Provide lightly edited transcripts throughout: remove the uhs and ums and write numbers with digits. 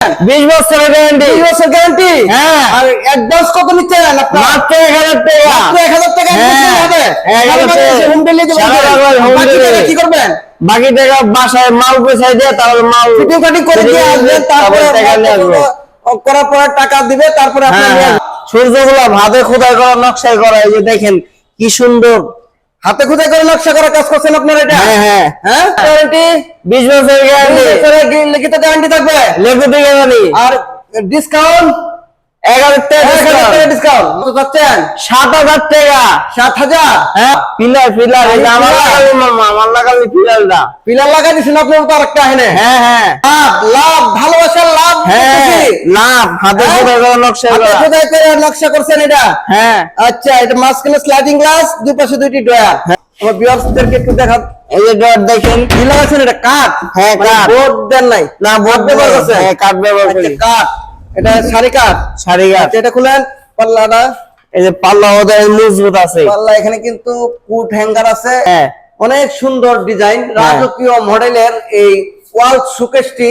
20 বছরের গ্যারান্টি। 20 বছর গ্যারান্টি। হ্যাঁ। আর অ্যাডভান্স কত নিচ্ছেন আপনারা? মাত্র 1000 টাকা। মাত্র 1000 টাকা দিতে হবে। 1000 টাকা হোম ডেলিভারি সারা বাংলায় হোম বাকি টাকা ডেলিভারি। কি করবেন? বাকি টাকা বাসায় মাল পৌঁছায় দিয়ে তারপর মাল ফিটিং কাটিং করে দিয়ে আসবেন, তারপরে টাকা নিয়ে আসবো। করার পর টাকা দিবে, তারপরে আপনি নিয়ে আসবেন। সূর্যগুলো হাতে খোদাই করা নকশায় করা, এই যে দেখেন কি সুন্দর। হাতে খোদাই করে নকশা করা কাজ করছেন আপনারা এটা? হ্যাঁ। গ্যারান্টি 20 বছরের গ্যারান্টি। লিখিত গ্যারান্টি থাকবে। লিখিত গ্যারান্টি। আর ডিসকাউন্ট 1000 টাকা ডিসকাউন্ট কত যাচ্ছেন? 7000 টাকা। 7000। হ্যাঁ, পিলার এই যে আমার লাগালি মামা, আমার লাগালি পিলারটা। পিলার লাগাই দিছেন আপনি তো আরেকটা এখানে। হ্যাঁ। লাভ লাভ ভালোবাসার লাভ। হ্যাঁ, লাভ হাতে খোদাই করা নকশায় হাতে করা। খোদাই করে নকশা করছেন এটা? হ্যাঁ। আচ্ছা, এটা মাঝখানে স্লাইডিং গ্লাস, দুই পাশে দুইটি ড্রয়ার। আমার ভিউয়ার্সদেরকে একটু দেখান। এই যে ডট দেখেন কি লাগাইছেন এটা? কাঠ? হ্যাঁ, কাঠ। বোর্ড দেন নাই? না, বোর্ড ব্যবহার করছেন? হ্যাঁ, কাঠ ব্যবহার আচ্ছা, করি। কাঠ। এটা সারি কাঠ। সারি কাঠ। আচ্ছা, এটা খুলেন পাল্লাটা। এই যে পাল্লা ওদের মজবুত আছে। পাল্লা এখানে কিন্তু কুট হ্যাঙ্গার আছে। হ্যাঁ। অনেক সুন্দর ডিজাইন, রাজকীয় মডেলের এই ওয়াল শোকেসটি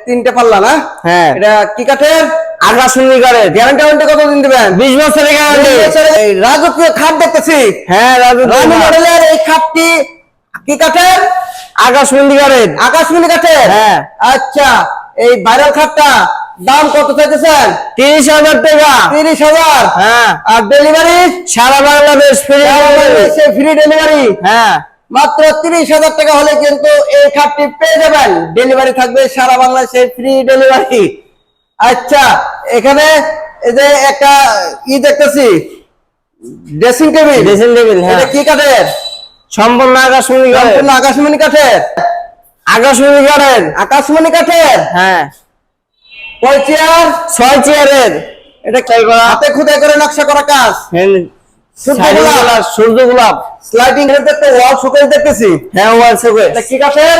তিনটে পাল্লা না? হ্যাঁ। এটা কি কাঠের? আকাশমণি কাঠের। গ্যারান্টি কতদিন দিবেন? 20 বছরের গ্যারান্টি। এই রাজকীয় খাট দেখতেছি। হ্যাঁ, রানী মডেলের এই খাটটি কি কাঠের? আকাশমণি কাঠের। আকাশমণি কাঠের। হ্যাঁ। আচ্ছা, এই ভাইরাল খাটটা দাম কত চাইতেছেন? 30,000 টাকা। 30,000। হ্যাঁ। আর ডেলিভারি? সারা বাংলাদেশ ফ্রি। Free delivery. হ্যাঁ। মাত্র 30,000 টাকা হলে কিন্তু এই খাটটি পেয়ে যাবেন। ডেলিভারি থাকবে সারা বাংলাদেশে, ফ্রি ডেলিভারি। আচ্ছা, এখানে এই যে একটা দেখতেছি, ড্রেসিং টেবিল। Dressing table. হ্যাঁ। এটা কি কাঠের? সম্পূর্ণ আকাশমণি কাঠের। সম্পূর্ণ আকাশমণি কাঠের। আকাশমণি কাঠের। আকাশমণি কাঠের। হ্যাঁ। কয় চেয়ার? 6 চেয়ারের। এটা হাতে খোদাই করে নকশা করা কাজ। সূর্য গোলাপ। স্লাইডিং দেখতে ওয়াল শোকেস দেখতেছি। হ্যাঁ, ওয়াল শোকেস। এটা কি কাঠের?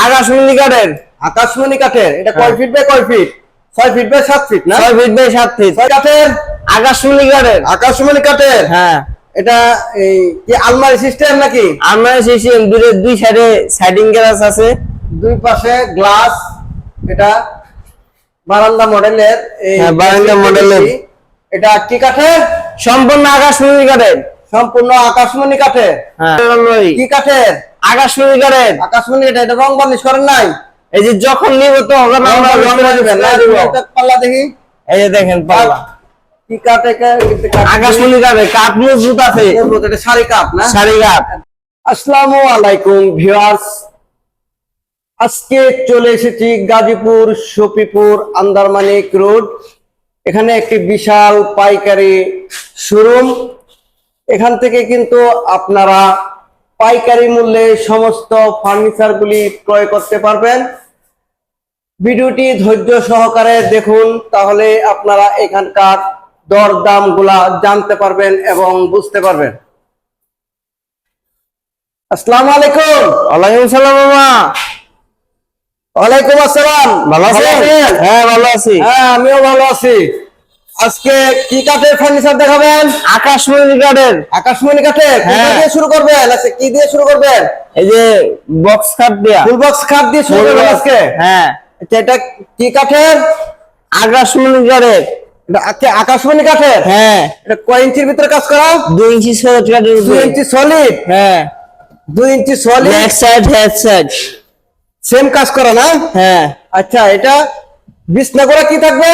আকাশমণি কাঠের। আকাশমণি কাঠের। এটা কয় ফিট বাই কয় ফিট? 6 ফিট বাই 7 ফিট না? 6 ফিট বাই 7 ফিট। 6 কাঠের। আকাশমণি কাঠের। আকাশমণি কাঠের। হ্যাঁ। এটা এই কি আলমারি সিস্টেম নাকি? আমরা সিস্টেম দুই সাইডে সাইডিং গ্লাস আছে, দুই পাশে গ্লাস। এটা বারান্দা মডেলের। এই বারান্দা মডেলের। এটা কি কাঠের? সম্পূর্ণ আকাশমণি কাঠের। সম্পূর্ণ আকাশমণি কাঠের। হ্যাঁ। কি কাঠের? আকাশমণি কাঠের। আকাশমণি কাঠের। এটা রং বার্নিশ করেন নাই? এই যে যখন নিব তো হবে না, আমরা রং দিবেন না দিব। পাল্লা দেখি। এই যে দেখেন পাল্লা। কি কাঠ? আকাশমণি কাঠের। কাঠ মজবুত আছে। এটা সারি কাঠ না? সারি কাঠ। আসসালামু আলাইকুম ভিউয়ার্স, আজকে চলে এসেছি গাজীপুর শফিপুর আন্দারমানিক রোড। এখানে একটি বিশাল পাইকারি শোরুম। এখান থেকে কিন্তু আপনারা পাইকারি মূল্যে সমস্ত ফার্নিচার গুলি ক্রয় করতে পারবেন। ভিডিওটি ধৈর্য সহকারে দেখুন, তাহলে আপনারা এখানকার দরদাম গুলা জানতে পারবেন এবং বুঝতে পারবেন। আসসালামু আলাইকুম। ওয়ালাইকুম আসসালাম মামা। ওয়ালাইকুম আসসালাম। ভালো আছেন? হ্যাঁ, ভালো আছি। হ্যাঁ, আমিও ভালো আছি। আজকে কি কাঠের ফার্নিচার দেখাবেন? আকাশমণি কাঠের। আকাশমণি কাঠের। কোথা দিয়ে শুরু করবেন? আচ্ছা, কি দিয়ে শুরু করবেন? এই যে বক্স কাঠ দিয়া। ফুল বক্স কাঠ দিয়ে শুরু করবেন আজকে? হ্যাঁ। আচ্ছা, এটা কি কাঠের? আকাশমণি কাঠের। এটা আকাশমণি কাঠের। হ্যাঁ। এটা কয় ইঞ্চির ভিতরে কাজ করা? 2 ইঞ্চি সলিড কাঠের। 2 ইঞ্চি সলিড। হ্যাঁ। 2 inch solid. Back side head side same কাজ করা না? হ্যাঁ। আচ্ছা, এটা বিছনাগুলো কি থাকবে?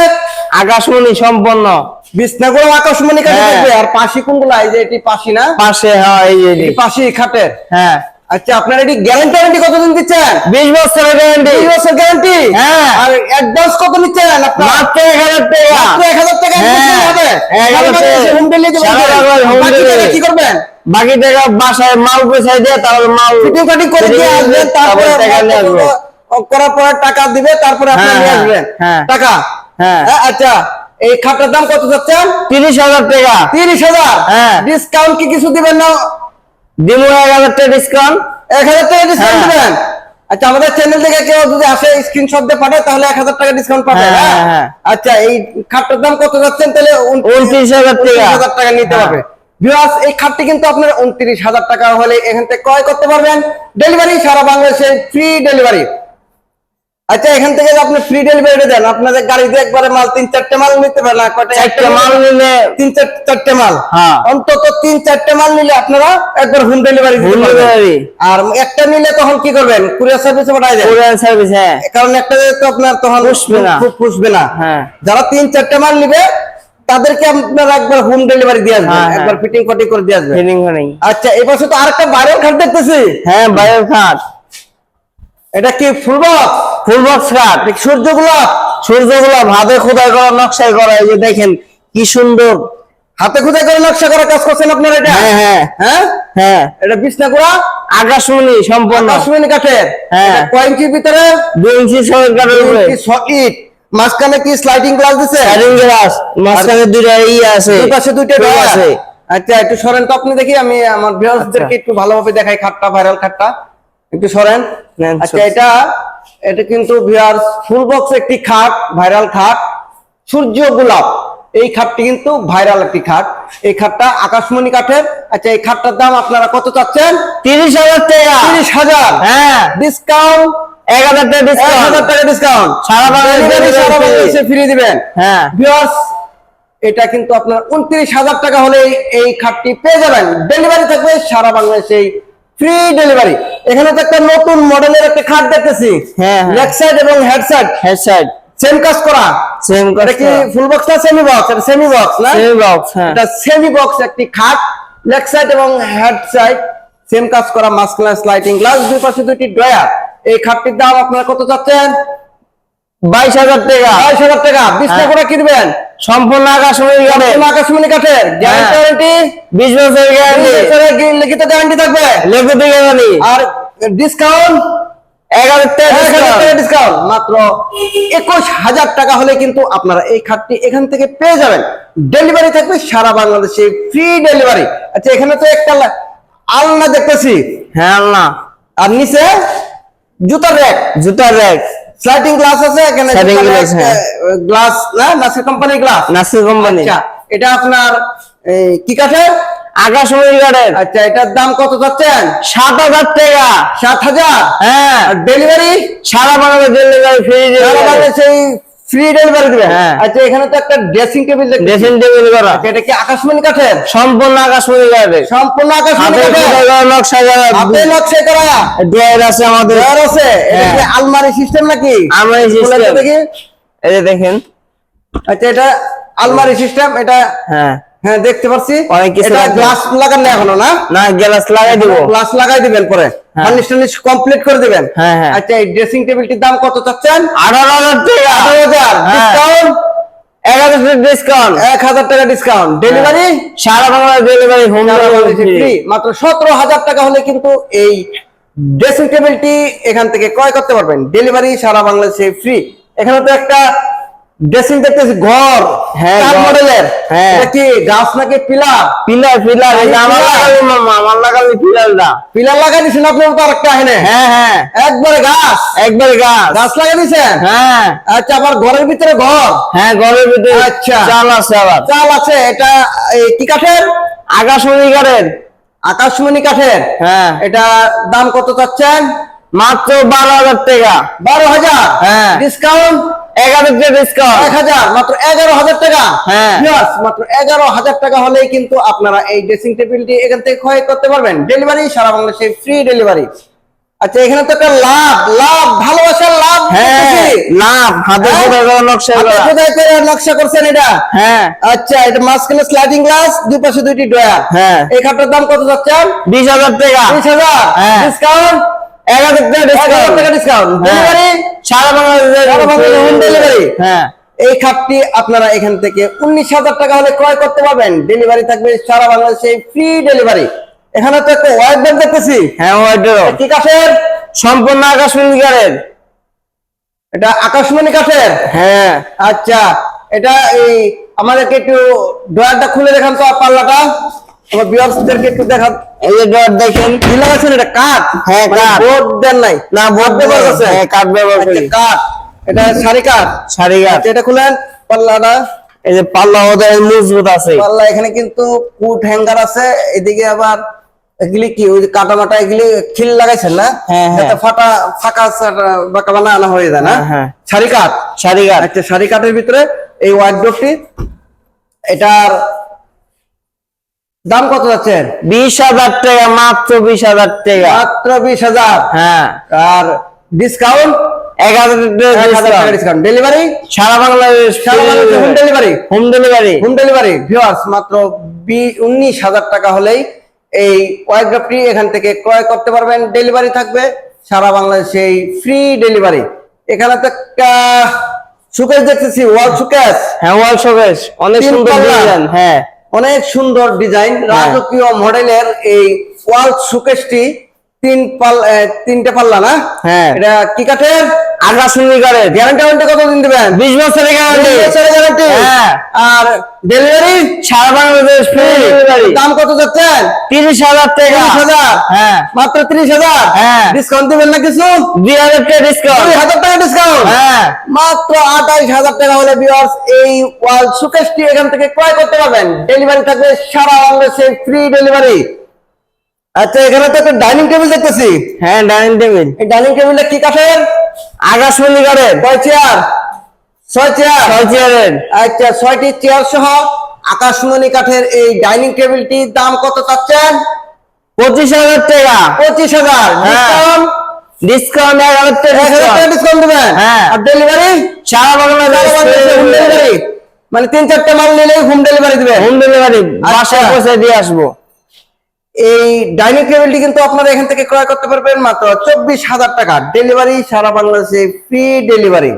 আকাশমণি সম্পূর্ণ। বিছনাগুলো আকাশমণি কাঠের হ্যাঁ। থাকবে। আর পাশি কোনগুলো? এই যে এটি পাশি না? পাশে। হ্যাঁ, এই যে এটি পাশি খাটের। হ্যাঁ। আচ্ছা, আপনার এটি গ্যারান্টি কতদিন দিচ্ছেন? 20 বছরের গ্যারান্টি। 20 বছর গ্যারান্টি। হ্যাঁ। আর অ্যাডভান্স কত নিচ্ছেন আপনারা? মাত্র 1000 টাকা। মাত্র 1000 টাকা হ্যাঁ। হবে। 1000 টাকা। হোম ডেলিভারি সারা বাংলায় home বাকি টাকা delivery। কি করবেন? বাকি টাকা বাসায় মাল পৌঁছায় দিয়ে তারপর মাল ফিটিং কাটিং করে দিয়ে আসবেন, তারপরে টাকা নিয়ে আসবো। করার পর টাকা দিবে, তারপরে আপনি হ্যাঁ, নিয়ে আসবেন হ্যাঁ। টাকা। হ্যাঁ। আচ্ছা, এই খাটের দাম কত যাচ্ছেন? 30,000 টাকা। 30,000। হ্যাঁ। ডিসকাউন্ট কি কিছু দিবেন না? দিমু 1000 টাকা ডিসকাউন্ট। 1000 টাকা ডিসকাউন্ট হ্যাঁ। দিবেন? আচ্ছা, আমাদের চ্যানেল থেকে কেউ যদি আসে স্ক্রিনশট দিয়ে পাঠায় তাহলে 1000 টাকা ডিসকাউন্ট পাবে। হ্যাঁ, হ্যাঁ? হ্যাঁ। আচ্ছা, এই খাটটার দাম কত যাচ্ছেন তাহলে? 29,000 টাকা। 29,000 টাকা নিতে হ্যাঁ। হবে। ভিউয়ার্স, এই খাটটি কিন্তু আপনার 29,000 টাকা হলে এখান থেকে ক্রয় করতে পারবেন। ডেলিভারি সারা বাংলাদেশে ফ্রি ডেলিভারি। আচ্ছা, এখান থেকে আপনি ফ্রি ডেলিভারি দেন, আপনাদের গাড়িতে একবারে মাল 3-4টে মাল নিতে পারেন না, কয়টা? একটা মাল নিলে 3-4টে মাল, হ্যাঁ অন্তত 3-4টে মাল নিলে আপনারা একবার হোম ডেলিভারি দিতে হোম পারবেন। ডেলিভারি। আর একটা নিলে তখন কি করবেন? কুরিয়ার সার্ভিসে পাঠাই দেন, কুরিয়ার সার্ভিস, হ্যাঁ কারণ একটা তো আপনার তখন পুষবে না। খুব পুষবে না। হ্যাঁ। যারা 3-4টে মাল নিবে তাদেরকে আপনারা একবার হোম ডেলিভারি দিয়ে আসবেন, হ্যাঁ, হ্যাঁ। একবার ফিটিং ফটি করে দিয়ে আসবেন। ফিটিং নেই। আচ্ছা, এবার তো আরেকটা ভাইরাল খাট দেখতেছি, হ্যাঁ বাইরের খাট, এটা কি ফুল বক্স? ফুল বক্স খাট, সূর্যগুলো সূর্যগুলো ভাবে খোদাই করা, নকশাই করা, এই যে দেখেন কি সুন্দর। হাতে খোদাই করে নকশা করা কাজ করছেন আপনারা এটা? হ্যাঁ হ্যাঁ হ্যাঁ, হ্যাঁ, এটা বিছনা করা আকাশমণি সম্পূর্ণ, কাশ্মীরি কাঠের। হ্যাঁ। এটা কয় ইঞ্চির ভিতরে? 2 ইঞ্চি সরের কাঠের উপরে, সলিড। মাঝখানে কি স্লাইডিং গ্লাস দিছে? স্যারিং গ্লাস, মাঝখানে দুইটা ই আছে, দুই পাশে দুইটা টুল ডয়ার আছে। আচ্ছা, একটু সরেন তো আপনি, দেখি আমি আমার ভিউয়ার্সদেরকে একটু ভালোভাবে দেখাই খাটটা, ভাইরাল খাটটা একটু সরেন। নেন, আচ্ছা, এটা কিন্তু ভিউয়ার্স ফুল বক্স একটি খাট, ভাইরাল খাট, সূর্য গোলাপ। এই খাটটি কিন্তু ভাইরাল একটি খাট, এই খাটটা আকাশমণি কাঠের। আচ্ছা, এই খাটটার দাম আপনারা কত চাচ্ছেন? 30,000 টাকা। 30,000, হ্যাঁ, ডিসকাউন্ট 1000 টাকা ডিসকাউন্ট, 1000 টাকা ডিসকাউন্ট, সারা বাংলাদেশে ফ্রি দিবেন। হ্যাঁ ভিউয়ার্স, এটা কিন্তু আপনার 29,000 টাকা হলে এই খাটটি পেয়ে যাবেন। ডেলিভারি থাকবে সারা বাংলাদেশে, ফ্রি ডেলিভারি। এখানে তো একটা নতুন মডেলের একটা খাট দেখতেছি, হ্যাঁ, হ্যাঁ। লেগ সাইড এবং head side head side same কাজ করা। সেম এটা কি ফুল বক্স না সেমি বক্স? এটা সেমি বক্স না? সেম বক্স, হ্যাঁ এটা সেমি বক্স একটি খাট, লেগ সাইড এবং হেড সাইড সেম কাজ করা, মাস্কুলার স্লাইডিং গ্লাস, দুই পাশে দুইটি ড্রয়ার। এই খাটটির দাম আপনারা কত চাচ্ছেন? 22,000 টাকা। 22,000 টাকা। বিছনা করে কিনবেন সম্পূর্ণ আকাশমণি কাঠের, আকাশমণি কাঠের, গ্যারান্টি ওয়ারেন্টি 20 বছরের গ্যারান্টি, লিখিত গ্যারান্টি থাকবে। লিখিত গ্যারান্টি। আর ডিসকাউন্ট 1000 টাকা 1000 টাকা ডিসকাউন্ট। ডিসকাউন্ট, মাত্র 21,000 টাকা হলে কিন্তু আপনারা এই খাটটি এখান থেকে পেয়ে যাবেন। ডেলিভারি থাকবে সারা বাংলাদেশে, ফ্রি ডেলিভারি। আচ্ছা, এখানে তো একটা আলনা দেখতেছি, হ্যাঁ না, আর নিচে জুতার র্যাক, জুতার র্যাক, স্লাইডিং গ্লাস আছে এখানে, Sliding glass, হ্যাঁ। গ্লাস না, Nasir company glass. Nasir company. আচ্ছা, এটা আপনার কি কাঠের? আকাশমণি কাঠের। আচ্ছা, এটার দাম কত চাচ্ছেন? 7,000 টাকা। 7,000। হ্যাঁ, আর ডেলিভারি সারা বাংলাদেশ ডেলিভারি, ফ্রি ডেলিভারি, সেই ফ্রি ডেলিভারি দিবেন। হ্যাঁ। আচ্ছা, এখানে তো একটা ড্রেসিং টেবিল দেখতেছি। ড্রেসিং টেবিল করা, আচ্ছা, এটা কি আকাশমণি কাঠের? সম্পূর্ণ আকাশমণি কাঠের, সম্পূর্ণ আকাশমণি হাতে কাঠের, খোদাই করা, নকশা করা, হাতে নকশা করা ড্রয়ার আছে আমাদের, ড্রয়ার আছে। এটা কি হ্যাঁ। আলমারি সিস্টেম নাকি? আলমারি খুলে তো সিস্টেম। দেখি। এই যে দেখেন, আচ্ছা, এটা আলমারি সিস্টেম, এটা হ্যাঁ হ্যাঁ দেখতে পাচ্ছি। অনেক কিছু এটা রাখবে। গ্লাস লাগান না এখনো না? না, গ্লাস লাগাই দিব। গ্লাস লাগাই দিবেন পরে, হ্যাঁ। ফার্নিশ টার্নিশ কমপ্লিট করে দিবেন। হ্যাঁ, হ্যাঁ। আচ্ছা, এই ড্রেসিং টেবিলটির দাম কত চাচ্ছেন? 18,000 টাকা। 18,000 হ্যাঁ। ডিসকাউন্ট, 1000 টাকা ডিসকাউন্ট, 1,000 টাকা ডিসকাউন্ট, ডেলিভারি সারা Bangladesh delivery, home delivery free. মাত্র 17,000 টাকা হলে কিন্তু এই ড্রেসিং টেবিলটি এখান থেকে ক্রয় করতে পারবেন। ডেলিভারি সারা বাংলাদেশে ফ্রি। এখানে তো একটা ড্রেসিং দেখতেছি, ঘর, হ্যাঁ, কার ঘর। মডেলের? হ্যাঁ। এটা কি গাছ নাকি পিলার? পিলার, পিলার, এটা আমার লাগালি মামা, আমার লাগালি পিলারটা। পিলার লাগাই দিয়েছেন আপনি তো আরেকটা এখানে? হ্যাঁ হ্যাঁ, একবারে গাছ, একবারে গাছ। গাছ লাগাই দিয়েছেন? হ্যাঁ আচ্ছা, আবার ঘরের ভিতরে ঘর, হ্যাঁ, ঘরের ভিতরে আচ্ছা। চাল আছে আবার, চাল আছে। এটা এই কি কাঠের? আকাশমণি কাঠের। আকাশমণি কাঠের। হ্যাঁ, এটা দাম কত চাচ্ছেন? মাত্র 12,000 টাকা। 12,000। হ্যাঁ। ডিসকাউন্ট 1000 টাকা ডিসকাউন্ট। 1,000, মাত্র 11,000 টাকা। হ্যাঁ। Yes, মাত্র 11,000 টাকা হলেই কিন্তু আপনারা এই ড্রেসিং টেবিলটি এখান থেকে ক্রয় করতে পারবেন। ডেলিভারি সারা বাংলাদেশে ফ্রি ডেলিভারি। আচ্ছা, এখানে তো একটা লাভ, লাভ, ভালোবাসার লাভ হ্যাঁ, দেখতেছি। লাভ, হাতে হ্যাঁ? খোদাই করা, নকশা হাতে করা। খোদাই করে নকশা করছেন এটা? হ্যাঁ আচ্ছা, এটা মাঝখানে স্লাইডিং গ্লাস, দুই পাশে দুইটি ড্রয়ার। হ্যাঁ। এই খাটটার দাম কত যাচ্ছেন? 20,000 টাকা। 20,000। হ্যাঁ। ডিসকাউন্ট 1000 টাকা 1,000 ডিসকাউন্ট। টাকা ডিসকাউন্ট। হ্যাঁ। ডেলিভারি সারা বাংলাদেশ সারা বাংলাদেশে হোম ডেলিভারি। হ্যাঁ, এই খাটটি আপনারা এখান থেকে 19,000 টাকা হলে ক্রয় করতে পারবেন। ডেলিভারি থাকবে সারা বাংলাদেশে, ফ্রি ডেলিভারি। এখানে তো একটা ওয়াইড ব্যাগ দেখতেছি, হ্যাঁ ওইটাও কি কাঠের? সম্পূর্ণ আকাশমণি কাঠের। এটা আকাশমণি কাঠের। হ্যাঁ, আচ্ছা, এটা এই আমাদেরকে একটু ড্রয়ারটা খুলে দেখান তো, পাল্লাটা আমার ভিউয়ার্সদেরকে একটু দেখান। এই যে ডট দেখেন, কি লাগাচ্ছেন? এটা কাঠ? হ্যাঁ, কাঠ। বোর্ড দেন নাই? না বোর্ড ব্যবহার করছেন? হ্যাঁ, কাঠ ব্যবহার করি। আচ্ছা, কাঠ। এটা সারি কাঠ। সারি কাঠ। আচ্ছা, এটা খুলেন পাল্লাটা। এই যে পাল্লা ওদের মজবুত আছে। পাল্লা এখানে কিন্তু কুট হ্যাঙ্গার আছে, এদিকে আবার এগুলি কি ওই যে কাটা মাটা এগুলি খিল লাগাইছেন না? হ্যাঁ, হ্যাঁ। যাতে ফাটা ফাঁকা বাঁকা বানানো হয়ে যায় না? হ্যাঁ, হ্যাঁ। শাড়ি কাঠ। শাড়ি কাঠ। আচ্ছা, শাড়ি কাঠের ভিতরে এই ওয়ার্ডরোবটি, এটার দাম কত যাচ্ছে? 20,000 টাকা, মাত্র 20,000 টাকা। মাত্র 20,000। হ্যাঁ। আর ডিসকাউন্ট 1,000 টাকা টাকা ডিসকাউন্ট। ডেলিভারি সারা বাংলাদেশ, সারা বাংলাদেশে home delivery. Home delivery. Home delivery viewers, মাত্র 19,000 টাকা হলেই এই ওয়ার্ডরোবটি এখান থেকে ক্রয় করতে পারবেন। ডেলিভারি থাকবে সারা বাংলাদেশে, ফ্রি ডেলিভারি। এখানে তো একটা শোকেস দেখতেছি, ওয়াল শোকেস। হ্যাঁ, ওয়াল শোকেস, অনেক তিন সুন্দর পাল্লা। ডিজাইন। হ্যাঁ, অনেক সুন্দর ডিজাইন, রাজকীয় মডেলের এই ওয়াল শোকেসটি তিনটে পাল্লা না? হ্যাঁ। এটা কি কাঠের? আকাশমণি কাঠের। গ্যারান্টি কতদিন দিবেন? 20 বছরের 20 গ্যারান্টি। বছরের গ্যারান্টি। হ্যাঁ। আর ডেলিভারি সারা বাংলাদেশ ফ্রি ডেলিভারি। দাম কত যাচ্ছেন? 30,000 টাকা। 30,000। হ্যাঁ, মাত্র 30,000। হ্যাঁ। ডিসকাউন্ট দিবেন না কিছু? 2,000 টাকা ডিসকাউন্ট। 2,000 টাকা ডিসকাউন্ট। হ্যাঁ, মাত্র 28,000 টাকা হলে ভিউয়ার্স এই ওয়াল শোকেসটি এখান থেকে ক্রয় করতে পারবেন। ডেলিভারি থাকবে সারা বাংলাদেশে, ফ্রি ডেলিভারি। আচ্ছা, এখানে তো একটা ডাইনিং টেবিল দেখতেছি। হ্যাঁ, ডাইনিং টেবিল। এই ডাইনিং টেবিলটা কি কাঠের? আকাশমণি কাঠের। কয় চেয়ার? 6 চেয়ার। 6 চেয়ারের। আচ্ছা, 6টি চেয়ার সহ আকাশমণি কাঠের এই ডাইনিং টেবিলটির দাম কত চাচ্ছেন? 25,000 টাকা। 25,000। ডিসকাউন্ট ডিসকাউন্ট 1,000 টাকা 1,000 টাকা ডিসকাউন্ট দিবেন। হ্যাঁ। আর ডেলিভারি সারা বাংলাদেশ হোম ডেলিভারি, মানে 3-4টা মাল নিলেই হোম ডেলিভারি দিবেন। হোম ডেলিভারি বাসায় পৌঁছে দিয়ে আসবো। এই ডাইনিং টেবিলটি কিন্তু আপনারা এখান থেকে ক্রয় করতে পারবেন মাত্র 24,000 টাকা। ডেলিভারি সারা বাংলাদেশে, ফ্রি ডেলিভারি।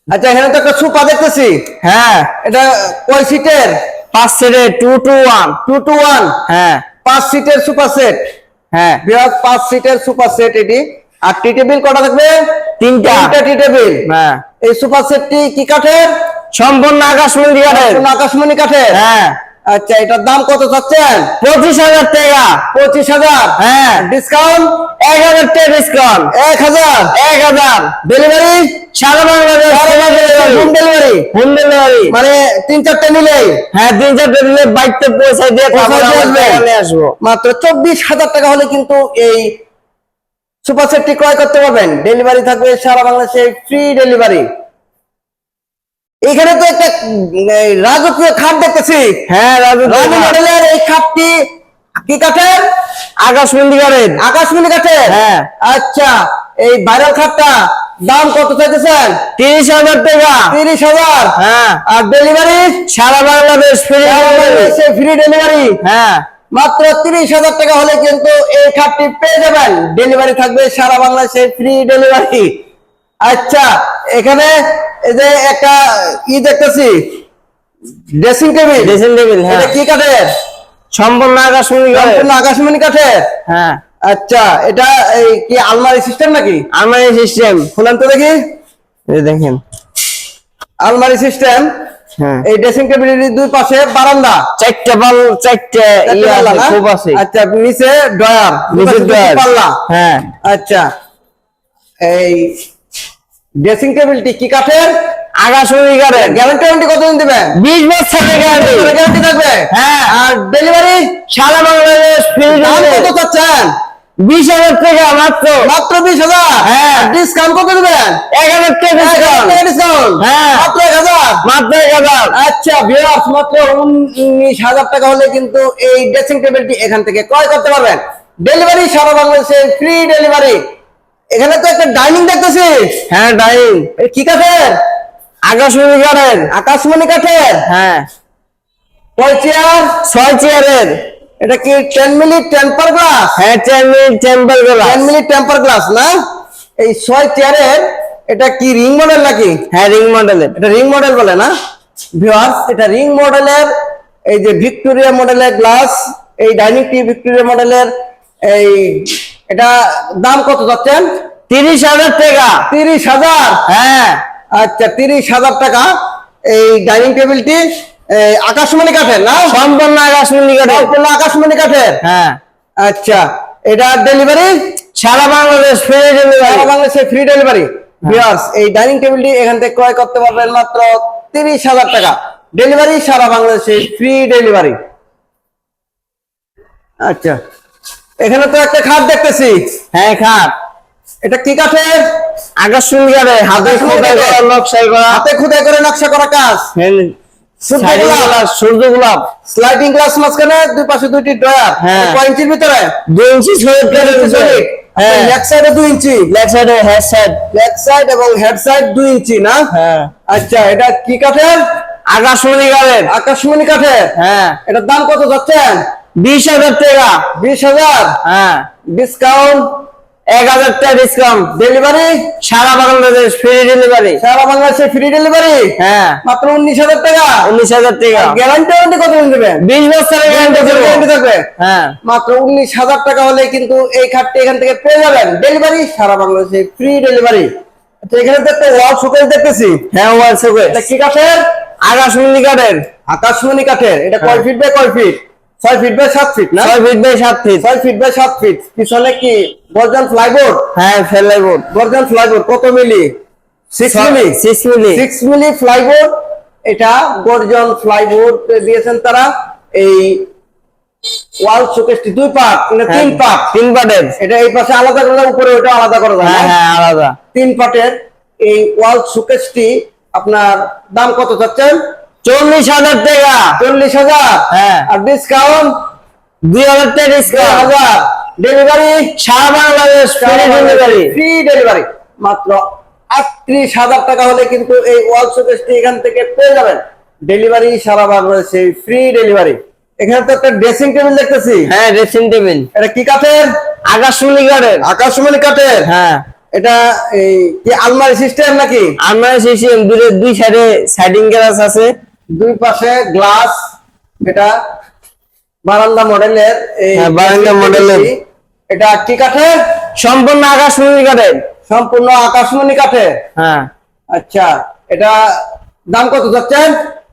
আচ্ছা, এখানে তো একটা সোফা দেখতেছি। হ্যাঁ, এটা কয় সিটের? 5 সিটের 2 to 1। 2 to 1। হ্যাঁ, 5 সিটের সোফা সেট। হ্যাঁ। বিরাট 5 সিটের সোফা সেট এটি। আর টি টেবিল কটা থাকবে? 3টা। 3টা টি টেবিল। হ্যাঁ, এই সোফা সেটটি কি কাঠের? সম্পূর্ণ আকাশমণি কাঠের। সম্পূর্ণ আকাশমণি কাঠের। হ্যাঁ, আচ্ছা, এটার দাম কত চাচ্ছেন? 25,000 টাকা। 25,000। হ্যাঁ, ডিসকাউন্ট 1,000 টাকা ডিসকাউন্ট। 1,000। 1,000। ডেলিভারি সারা Bangladesh home delivery, home delivery. মানে 3-4টা নিলেই হ্যাঁ, 3-4 দিলে বাইকতে পৌঁছে দিয়ে তারপর পৌঁছে দিয়ে আমার আসবেন। দোকানে আসবো। মাত্র 24,000 টাকা হলে কিন্তু এই সুপার সেটটি ক্রয় করতে পারবেন। ডেলিভারি থাকবে সারা বাংলাদেশে, ফ্রি ডেলিভারি। এখানে তো একটা এই রাজকীয় খাট দেখতেছি। হ্যাঁ, রাজু রাজু মডেলের এই খাটটি কি কাঠের? আকাশমণি কাঠের। আকাশমণি কাঠের। হ্যাঁ। আচ্ছা, এই ভাইরাল খাটটা দাম কত চাইতেছেন? 30,000 টাকা। 30,000। হ্যাঁ, আর ডেলিভারি সারা Bangladesh free delivery. Free delivery. হ্যাঁ, মাত্র 30,000 টাকা হলে কিন্তু এই খাটটি পেয়ে যাবেন। ডেলিভারি থাকবে সারা বাংলাদেশে, ফ্রি ডেলিভারি। আচ্ছা, এখানে এই যে একটা দেখতেছি, ড্রেসিং টেবিল। Dressing table. হ্যাঁ, এটা কি কাঠের? সম্পূর্ণ আকাশমণি কাঠের। সম্পূর্ণ আকাশমণি কাঠের। হ্যাঁ, আচ্ছা, এটা এই কি আলমারি সিস্টেম নাকি? আলমারি সিস্টেম। খুলেন তো দেখি। এই দেখেন। আলমারি সিস্টেম। হ্যাঁ, এই ড্রেসিং টেবিলের দুই পাশে বারান্দা। 4টা পাল, 4টা ইয়ে পাল্লা আছে, না? খুব আছে। আচ্ছা, নিচে ড্রয়ার, নিচে ড্রয়ার। পাল্লা। হ্যাঁ, আচ্ছা, এই ড্রেসিং টেবিলটি কি কাঠের? আকাশমণি কাঠের। গ্যারান্টি কতদিন দিবেন? 20 বছরের গ্যারান্টি। গ্যারান্টি থাকবে। হ্যাঁ, আর ডেলিভারি সারা বাংলাদেশ ফ্রি দাম ডেলিভারি। কত চাচ্ছেন? 20,000 টাকা মাত্র। মাত্র 20,000। হ্যাঁ। ডিসকাউন্ট কত দিবেন? 1,000 টাকা ডিসকাউন্ট। ডিসকাউন্ট। হ্যাঁ। মাত্র 1,000। মাত্র 1,000। আচ্ছা ভিউয়ার্স, মাত্র 19,000 টাকা হলে কিন্তু এই ড্রেসিং টেবিলটি এখান থেকে ক্রয় করতে পারবেন। ডেলিভারি সারা বাংলাদেশে, ফ্রি ডেলিভারি। এখানে তো একটা ডাইনিং দেখতেছি। হ্যাঁ, ডাইনিং। এ কি কাঠের? আকাশমণি কাঠের। আকাশমণি কাঠের। হ্যাঁ, কয় চেয়ার? 6 চেয়ারের। এটা কি 10 মিনিট টেম্পার গ্লাস? হ্যাঁ, 10 minute temper glass. 10 minute temper glass না? এই 6 চেয়ারের এটা কি রিং মডেল নাকি? হ্যাঁ, রিং মডেলের। এটা রিং মডেল বলে না ভিউয়ার্স? এটা রিং মডেলের, এই যে ভিক্টোরিয়া মডেলের গ্লাস, এই ডাইনিং টি ভিক্টোরিয়া মডেলের। এই এটা দাম কত যাচ্ছেন? 30,000 টাকা। 30,000। হ্যাঁ, আচ্ছা, 30,000 টাকা এই ডাইনিং টেবিলটি আকাশমণি কাঠের না? সম্পূর্ণ আকাশমণি কাঠের। সম্পূর্ণ আকাশমণি কাঠের। হ্যাঁ, আচ্ছা, এটা ডেলিভারি সারা বাংলাদেশ ফ্রি ডেলিভারি। সারা বাংলাদেশে, ফ্রি ডেলিভারি। ভিউয়ার্স, এই ডাইনিং টেবিলটি এখান থেকে ক্রয় করতে পারবেন মাত্র 30,000 টাকা। ডেলিভারি সারা বাংলাদেশে, ফ্রি ডেলিভারি। আচ্ছা, এখানে তো একটা খাট দেখতেছি। হ্যাঁ খাট, এটা কি কাঠের? আকাশমণি কাঠের, হাতে খোদাই করা নকশাই করা, হাতে খোদাই করে নকশা করা কাজ। সূর্য গোলাপ, স্লাইডিং গ্লাস মাঝখানে, দুই পাশে দুইটি ড্রয়ার। হ্যাঁ। কয় ইঞ্চির ভিতরে? 2 ইঞ্চি সলিড সলিড। হ্যাঁ, ব্যাক সাইডে 2 ইঞ্চি, লেফট সাইডে হেড সাইড। ব্যাক সাইড এবং হেড সাইড 2 ইঞ্চি না? হ্যাঁ, আচ্ছা, এটা কি কাঠের? আকাশমণি কাঠের। আকাশমণি কাঠের। হ্যাঁ, এটার দাম কত যাচ্ছেন? 20,000 টাকা। 20,000। হ্যাঁ, ডিসকাউন্ট? 1,000 টাকা ডিসকাউন্ট। ডেলিভারি? সারা বাংলাদেশ ফ্রি ডেলিভারি। সারা বাংলাদেশে ফ্রি ডেলিভারি? হ্যাঁ, মাত্র 19,000 টাকা। 19,000 টাকা। গ্যারান্টি কতদিন দেবেন? 20 বছরের গ্যারান্টি গ্যারান্টি থাকবে। হ্যাঁ, মাত্র 19,000 টাকা হলে কিন্তু এই খাটটি এখান থেকে পেয়ে যাবেন। ডেলিভারি সারা বাংলাদেশে ফ্রি ডেলিভারি। আচ্ছা, এখানে তো একটা ওয়াল শোকেস দেখতেছি। হ্যাঁ, ওয়াল শোকেস। এটা কি কাঠের? আকাশমণি কাঠের। আকাশমণি কাঠের। এটা কয় ফিট বাই কয় ফিট? 6 ফিট বাই 7 ফিট না? 6 feet by 7 feet. 6 feet by 7 feet. পিছনে কি গর্জন ফ্লাইবোর্ড? হ্যাঁ, ফেলাইবোর্ড। গর্জন ফ্লাইবোর্ড কত মিলি? 6 মিলি। 6 মিলি। 6 মিলি ফ্লাইবোর্ড। এটা গর্জন ফ্লাইবোর্ড দিয়েছেন তারা। এই ওয়াল শোকেসটি 2 পার্ট মানে 3 পার্ট। 3 পার্টের। এটা এই পাশে আলাদা করা যায়, উপরে ওটা আলাদা করা যায়। হ্যাঁ হ্যাঁ, আলাদা। 3 পার্টের এই ওয়াল শোকেসটি আপনার দাম কত চাচ্ছেন? 40,000 টাকা। 40,000। হ্যাঁ। আর ডিসকাউন্ট? 2,000 টাকা ডিসকাউন্ট। 2,000। ডেলিভারি সারা Bangladesh free delivery. Free delivery. মাত্র 38,000 টাকা হলে কিন্তু এই ওয়াল শোকেসটি এখান থেকে পেয়ে যাবেন। ডেলিভারি সারা বাংলাদেশে ফ্রি ডেলিভারি। এখানে তো একটা ড্রেসিং টেবিল দেখতেছি। হ্যাঁ, ড্রেসিং টেবিল। এটা কি কাঠের? আকাশমণি কাঠের। আকাশমণি কাঠের। হ্যাঁ, এটা এই কি আলমারি সিস্টেম নাকি? আমরা সিস্টেম দুই সাইডে সাইডিং গ্লাস আছে, দুই পাশে গ্লাস। এটা বারান্দা মডেলের। এই হ্যাঁ, বারান্দা মডেলের। এটা কি কাঠের? সম্পূর্ণ আকাশমণি কাঠের। সম্পূর্ণ আকাশমণি কাঠের। হ্যাঁ, আচ্ছা, এটা দাম কত যাচ্ছেন?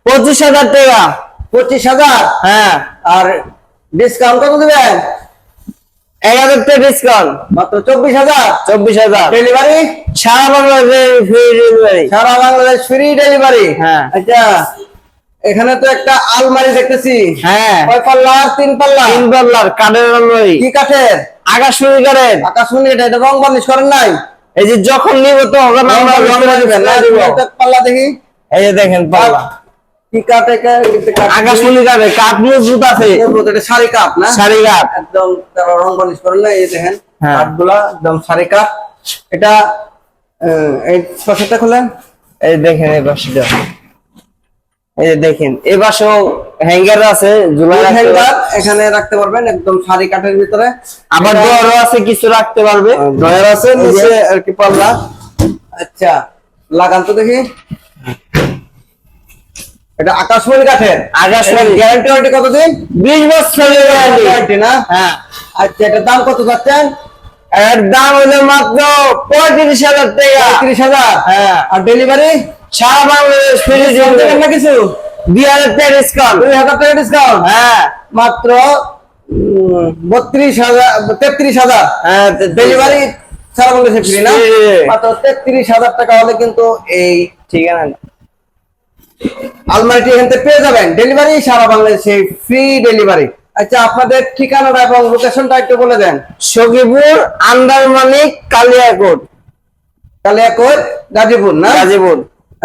25,000 টাকা। 25,000। হ্যাঁ, আর ডিসকাউন্ট কত দিবেন? 1,000 টাকা ডিসকাউন্ট। মাত্র 24,000। 24,000। ডেলিভারি সারা বাংলাদেশ ফ্রি ডেলিভারি। সারা বাংলাদেশ ফ্রি ডেলিভারি। হ্যাঁ। আচ্ছা, এখানে তো একটা আলমারি দেখতেছি। হ্যাঁ, কয় পাল্লা? 3 পাল্লা। 3 পাল্লার কাঠের আলমারি। কি কাঠের? আকাশমণি কাঠের। আকাশমণি কাঠের। এটা রং বার্নিশ করেন নাই? এই যে যখন নিব তখন আমরা রং দিবেন না দিব। একটা পাল্লা দেখি। এই যে দেখেন পাল্লা। কি কাঠ এটা? আকাশমণি কাঠের। কাঠ মজবুত আছে। এটা শাড়ি কাঠ না? সারি কাঠ। একদম তারা রং বার্নিশ করেন না। এই দেখেন হ্যাঁ। কাঠগুলা একদম শাড়ি কাঠ। এটা এই পাশেরটা খুলেন। এই দেখেন এই পাশটা। এই যে দেখেন এই পাশেও হ্যাঙ্গার আছে, ঝুলাই রাখতে হ্যাঙ্গার পারবেন। এখানে রাখতে পারবেন একদম শাড়ি কাঠের ভিতরে। আবার ডোরও আছে, কিছু রাখতে পারবে। ড্রয়ার আছে নিচে আর কি পাল্লা। আচ্ছা, লাগান তো দেখি। এটা আকাশমণি কাঠের। আকাশমণি। গ্যারান্টি ওয়ারেন্টি কতদিন? 20 বছরের গ্যারান্টি। গ্যারান্টি না? হ্যাঁ, আচ্ছা, এটার দাম কত যাচ্ছেন? এর দাম হলো মাত্র 35,000 টাকা। 30,000। হ্যাঁ, আর ডেলিভারি সারা বাংলাদেশ ফ্রি ডেলিভারি। না কিছু? 2,000 টাকা ডিসকাউন্ট। 2,000 টাকা ডিসকাউন্ট। হ্যাঁ, মাত্র 32,000 33,000। হ্যাঁ, ডেলিভারি সারা বাংলাদেশে ফ্রি না? Free। মাত্র 33,000 টাকা হলে কিন্তু এই ঠিকানা আলমারিটি এখান থেকে পেয়ে যাবেন। ডেলিভারি সারা বাংলাদেশে ফ্রি ডেলিভারি। আচ্ছা, আপনাদের ঠিকানাটা এবং লোকেশনটা একটু বলে দেন। সখীপুর আন্দারমানিক কালিয়াকোট, কালিয়াকৈর, গাজীপুর না? গাজীপুর।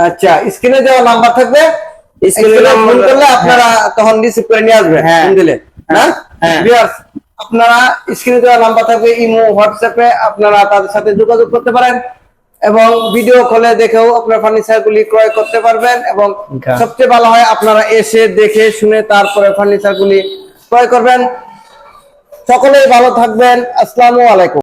আচ্ছা, স্ক্রিনে দেওয়া নাম্বার থাকবে। স্ক্রিনে স্ক্রিনে ফোন নাম্বার- করলে আপনারা তখন রিসিভ করে নিয়ে আসবেন। হ্যাঁ। ফোন দিলে না? হ্যাঁ। ভিউয়ার্স, আপনারা স্ক্রিনে দেওয়া নাম্বার থাকবে, ইমো হোয়াটসঅ্যাপে আপনারা তাদের সাথে যোগাযোগ করতে পারেন এবং ভিডিও কলে দেখেও আপনার ফার্নিচার গুলি ক্রয় করতে পারবেন। এবং Okay. সবচেয়ে ভালো হয় আপনারা এসে দেখে শুনে তারপরে ফার্নিচার গুলি ক্রয় করবেন। সকলেই ভালো থাকবেন। আসসালামু আলাইকুম।